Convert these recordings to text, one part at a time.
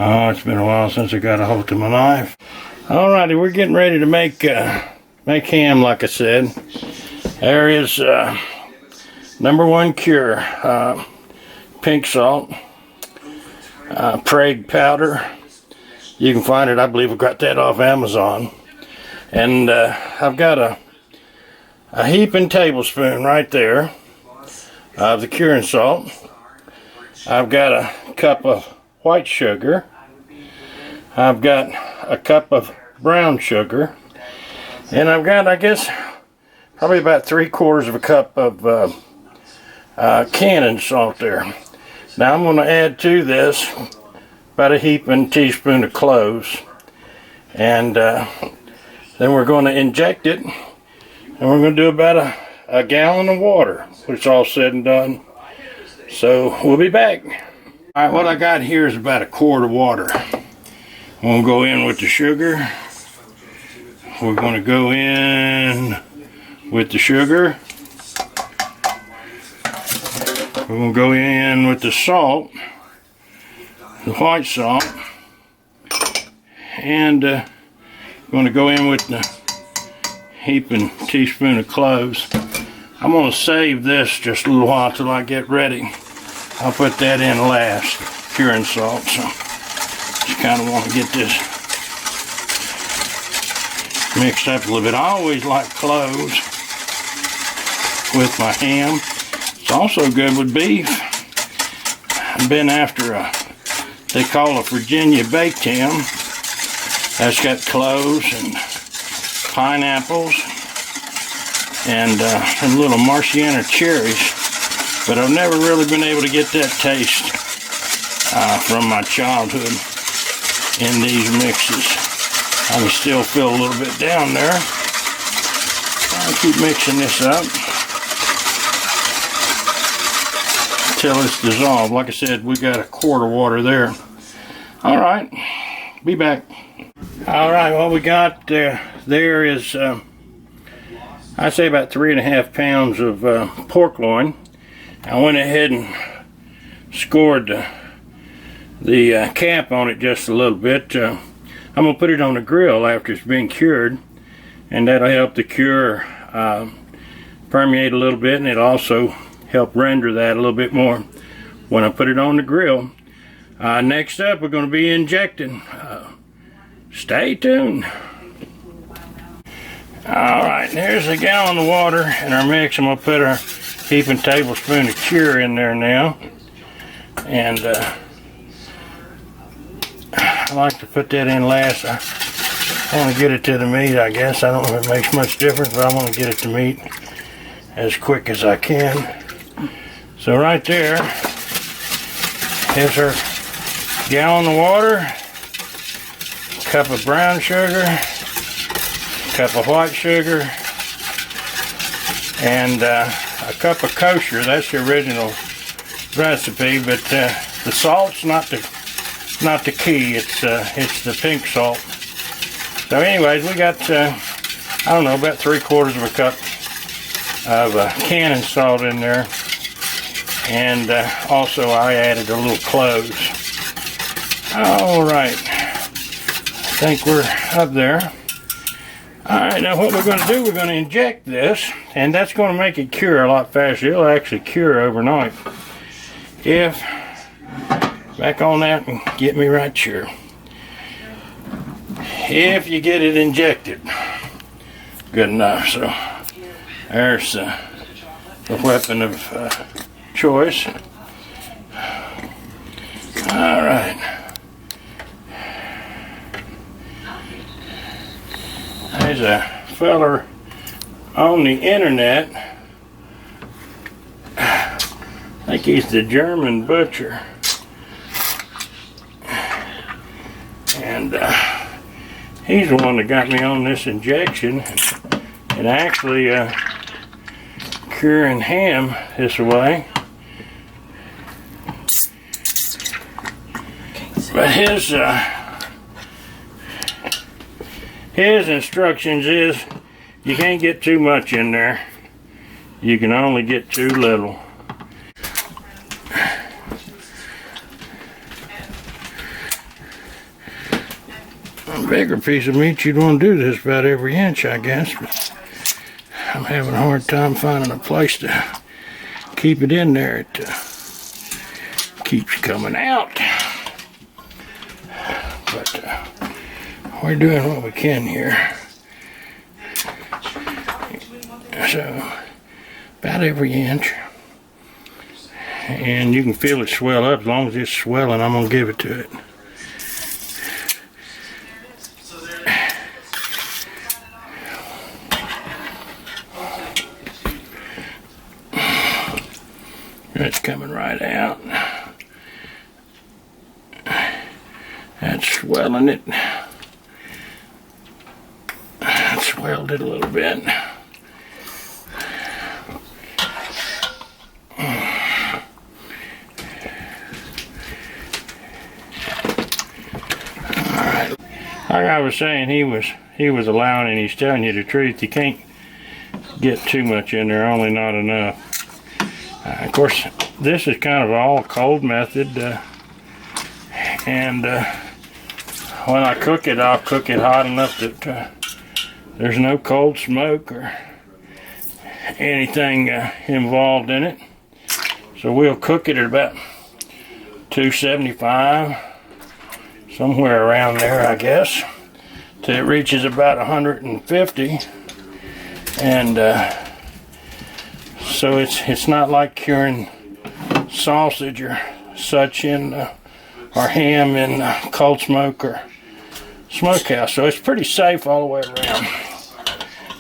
Oh, it's been a while since I got a hold of my knife. Alrighty, we're getting ready to make ham, like I said. There is #1 cure, pink salt, Prague powder. You can find it, I believe I got that off Amazon. And I've got a heaping tablespoon right there of the curing salt. I've got a cup of white sugar. I've got a cup of brown sugar. And I've got, I guess, probably about 3/4 of a cup of cannon salt there. Now I'm going to add to this about a heaping teaspoon of cloves. And then we're going to inject it. And we're going to do about a gallon of water when it's all said and done. So we'll be back. Alright, what I got here is about a quart of water. I'm going to go in with the sugar. We're going to go in with the sugar. We're going to go in with the salt, the white salt. And we're going to go in with the heaping teaspoon of cloves. I'm going to save this just a little while till I get ready. I'll put that in last, curing salt. So just kind of want to get this mixed up a little bit. I always like cloves with my ham. It's also good with beef. I've been after they call a Virginia baked ham. That's got cloves and pineapples and some little Marciana cherries, but I've never really been able to get that taste from my childhood in these mixes. I can still feel a little bit down there. I'll keep mixing this up until it's dissolved. Like I said, we got a quart of water there. Alright, be back. Alright, what we got there is I'd say about 3.5 pounds of pork loin. I went ahead and scored the cap on it just a little bit. I'm going to put it on the grill after it's been cured, and that'll help the cure permeate a little bit, and it'll also help render that a little bit more when I put it on the grill. Next up, we're going to be injecting. Stay tuned. Alright, there's a gallon of water in our mix. I'm going to put our heaping tablespoon of cure in there now. And I like to put that in last. I want to get it to the meat, I guess. I don't know if it makes much difference, but I want to get it to meat as quick as I can. So right there is our gallon of water, cup of brown sugar, cup of white sugar, and a cup of kosher. That's the original recipe, but the salt's not the key. It's the pink salt. So anyways, we got I don't know, about 3/4 of a cup of cannon salt in there, and also I added a little cloves. Alright, I think we're up there. Alright, now what we're going to do, we're going to inject this, and that's going to make it cure a lot faster. It'll actually cure overnight. If, back on that and get me right here. If you get it injected, good enough. So there's the weapon of choice. Alright. There's a feller on the internet. I think he's the German butcher. And he's the one that got me on this injection. And actually curing ham this way. But his instructions is you can't get too much in there. You can only get too little. A bigger piece of meat, you'd want to do this about every inch, I guess. But I'm having a hard time finding a place to keep it in there. It keeps coming out. But we're doing what we can here. So, about every inch. And you can feel it swell up. As long as it's swelling, I'm going to give it to it. It's coming right out. That's swelling it. That swelled it a little bit. Alright. Like I was saying, he was allowing, and he's telling you the truth. You can't get too much in there, only not enough. Of course, this is kind of all cold method, and when I cook it, I'll cook it hot enough that there's no cold smoke or anything involved in it. So we'll cook it at about 275, somewhere around there, I guess, till it reaches about 150, and so it's not like curing sausage or such in or ham in cold smoke or smokehouse. So it's pretty safe all the way around.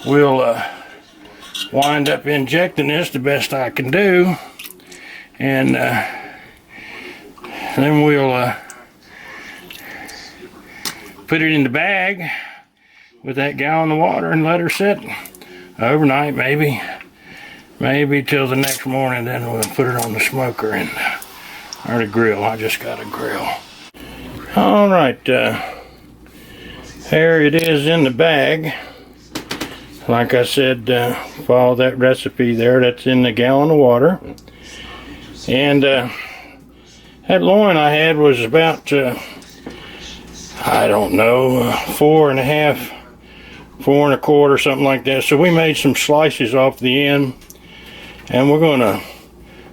We'll wind up injecting this the best I can do, and then we'll put it in the bag with that gallon of water and let her sit overnight, maybe till the next morning. Then we'll put it on the smoker and or the grill. I just got a grill. All right, here it is in the bag. Like I said, follow that recipe there. That's in the gallon of water. And that loin I had was about I don't know, 4 1/2, 4 1/4, something like that. So we made some slices off the end, and we're going to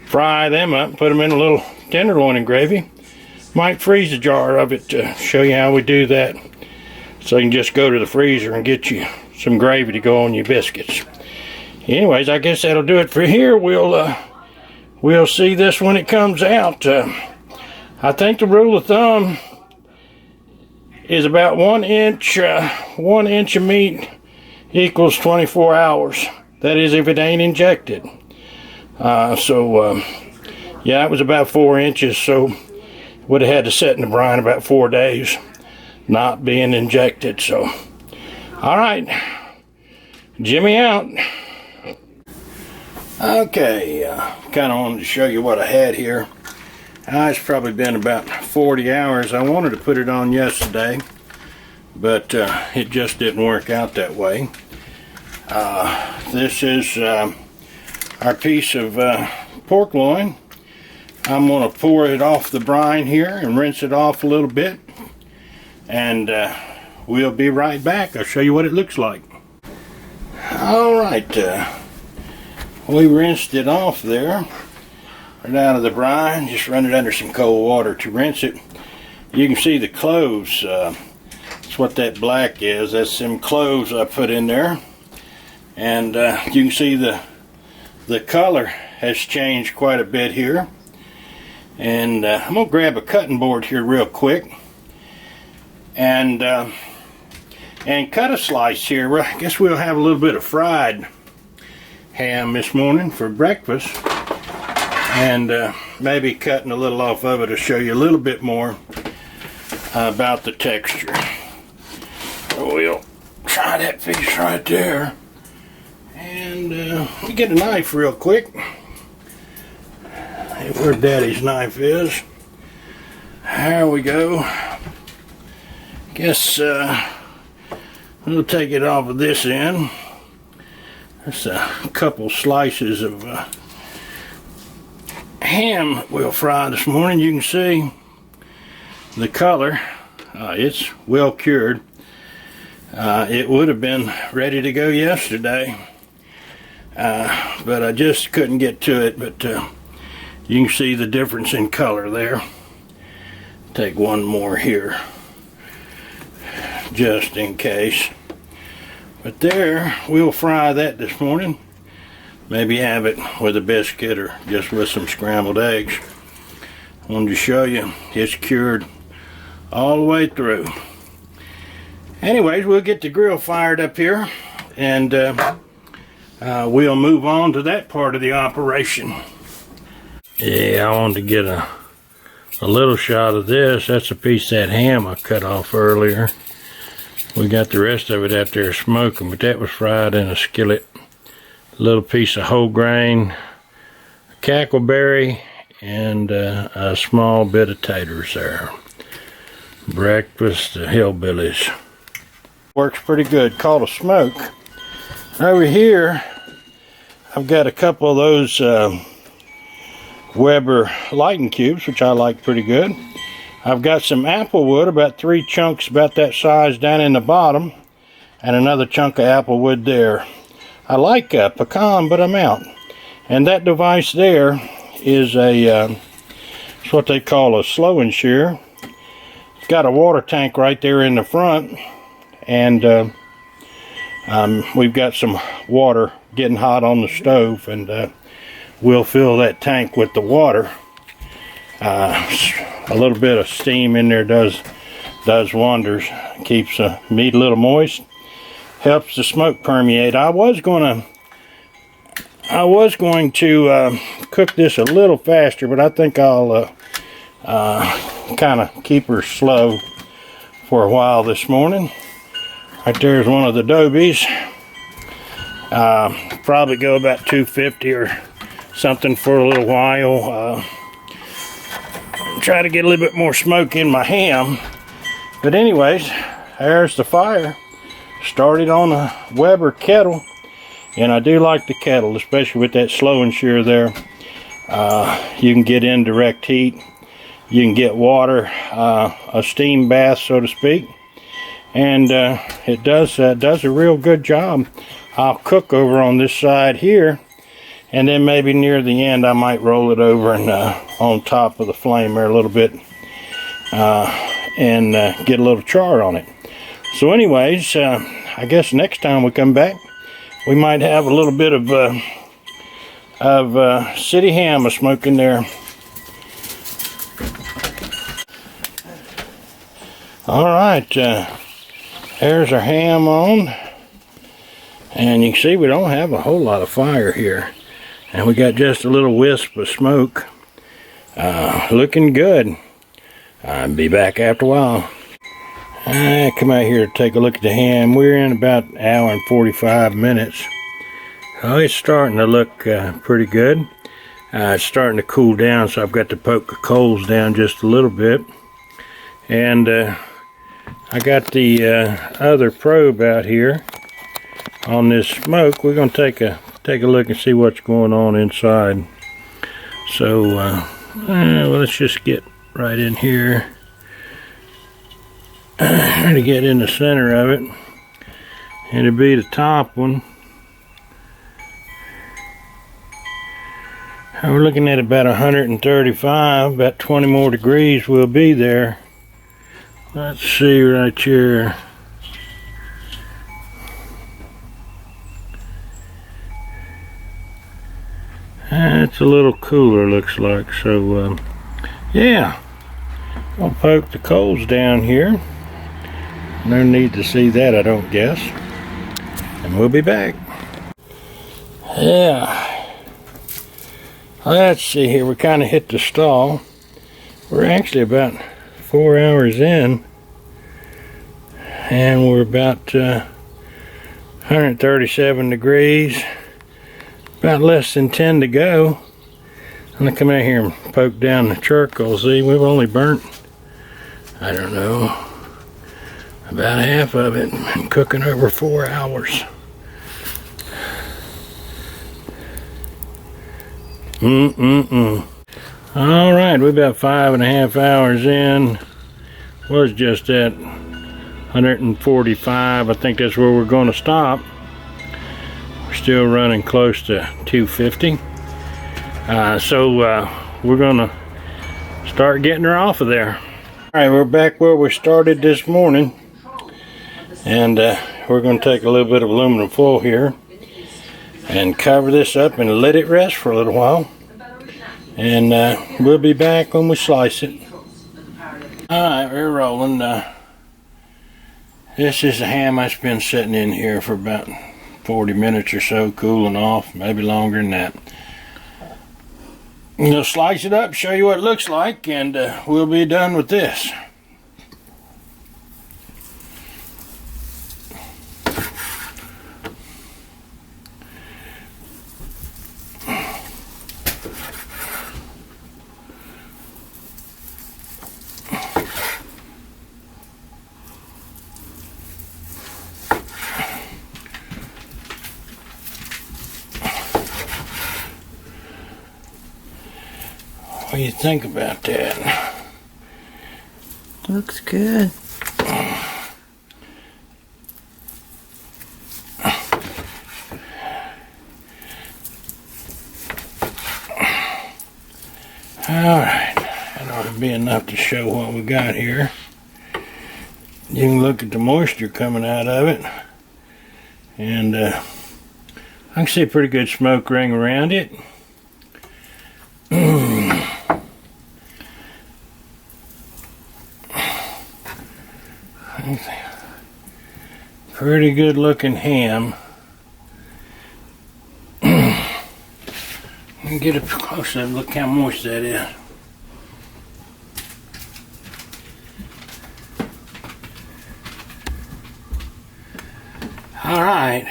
fry them up and put them in a little tenderloin and gravy. Might freeze a jar of it to show you how we do that, so you can just go to the freezer and get you some gravy to go on your biscuits. Anyways, I guess that'll do it for here. We'll see this when it comes out. I think the rule of thumb is about 1 inch of meat equals 24 hours. That is, if it ain't injected. Yeah, it was about 4 inches, so would have had to set in the brine about 4 days, not being injected. So, all right, Jimmy out. Okay, kind of wanted to show you what I had here. It's probably been about 40 hours. I wanted to put it on yesterday, but it just didn't work out that way. This is our piece of pork loin. I'm going to pour it off the brine here and rinse it off a little bit, and we'll be right back. I'll show you what it looks like. Alright, we rinsed it off there, right out of the brine. Just run it under some cold water to rinse it. You can see the cloves. That's what that black is. That's some cloves I put in there, and you can see the color has changed quite a bit here. And I'm going to grab a cutting board here real quick and cut a slice here. I guess we'll have a little bit of fried ham this morning for breakfast, and maybe cutting a little off of it to show you a little bit more about the texture. We'll try that piece right there, and let me get a knife real quick. Where Daddy's knife is. There we go. Guess we'll take it off of this end. There's a couple slices of ham we'll fry this morning. You can see the color It's well cured. It would have been ready to go yesterday, but I just couldn't get to it. But you can see the difference in color there. Take one more here, just in case. But there, we'll fry that this morning. Maybe have it with a biscuit or just with some scrambled eggs. I wanted to show you it's cured all the way through. Anyways, we'll get the grill fired up here, and we'll move on to that part of the operation. Yeah, I wanted to get a little shot of this. That's a piece of that ham I cut off earlier. We got the rest of it out there smoking, but that was fried in a skillet. A little piece of whole grain, cackleberry, and a small bit of taters there. Breakfast, the hillbillies. Works pretty good, called a smoke. Over here, I've got a couple of those Weber lighting cubes, which I like pretty good. I've got some apple wood, about 3 chunks about that size down in the bottom, and another chunk of apple wood there. I like pecan, but I'm out. And that device there is it's what they call a slow and shear. It's got a water tank right there in the front, and we've got some water getting hot on the stove, and we'll fill that tank with the water. A little bit of steam in there does wonders. Keeps the meat a little moist, helps the smoke permeate. I was going to cook this a little faster, but I think I'll kind of keep her slow for a while this morning. Right there's one of the Adobe's. Probably go about 250 or something for a little while. Try to get a little bit more smoke in my ham. But anyways, there's the fire. Started on a Weber kettle, and I do like the kettle, especially with that slow and shear there. You can get indirect heat. You can get water, a steam bath, so to speak, and it does a real good job. I'll cook over on this side here, and then maybe near the end I might roll it over and on top of the flame there a little bit, and get a little char on it. So anyways, I guess next time we come back, we might have a little bit of city ham smoking there. All right, there's our ham on, and you can see we don't have a whole lot of fire here, and we got just a little wisp of smoke. Looking good. I'll be back after a while. I come out here to take a look at the ham. We're in about an hour and 45 minutes. Oh, it's starting to look pretty good. It's starting to cool down, so I've got to poke the coals down just a little bit. And I got the other probe out here on this smoke. We're going to take a look and see what's going on inside. So well, let's just get right in here. Try to get in the center of it. It'll be the top one. We're looking at about 135, about 20 more degrees we'll be there. Let's see right here. It's a little cooler, looks like. So, yeah. I'll poke the coals down here. No need to see that, I don't guess. And we'll be back. Yeah. Let's see here. We kind of hit the stall. We're actually about 4 hours in, and we're about 137 degrees. About less than 10 to go. I'm gonna come out here and poke down the charcoal. See, we've only burnt, I don't know, about half of it. Been cooking over 4 hours. All right, we're about 5.5 hours in. was just at 145. I think that's where we're going to stop. We're still running close to 250. So we're going to start getting her off of there. Alright, we're back where we started this morning. And we're going to take a little bit of aluminum foil here and cover this up and let it rest for a little while. And we'll be back when we slice it. Alright, we're rolling. This is a ham that's been sitting in here for about 40 minutes or so, cooling off, maybe longer than that. We'll slice it up, show you what it looks like, and we'll be done with this. What do you think about that? Looks good. Alright, that ought to be enough to show what we got here. You can look at the moisture coming out of it. And I can see a pretty good smoke ring around it. Pretty good looking ham. Get up close up, look how moist that is. Alright,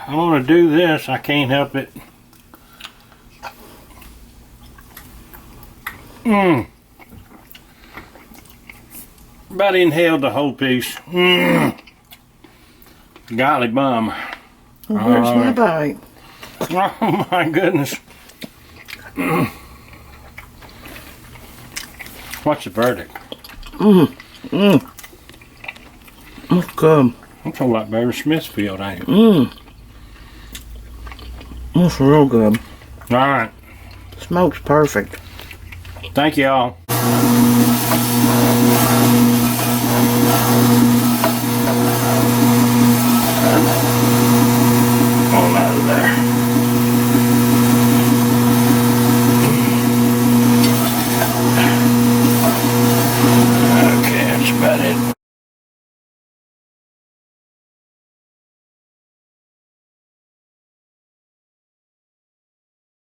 I want to do this, I can't help it. About inhaled the whole piece. Golly bum. Well, where's my bite? Oh my goodness. What's the verdict? That's good. That's a lot better than Smithfield, ain't it? That's real good. Alright. Smoke's perfect. Thank you all.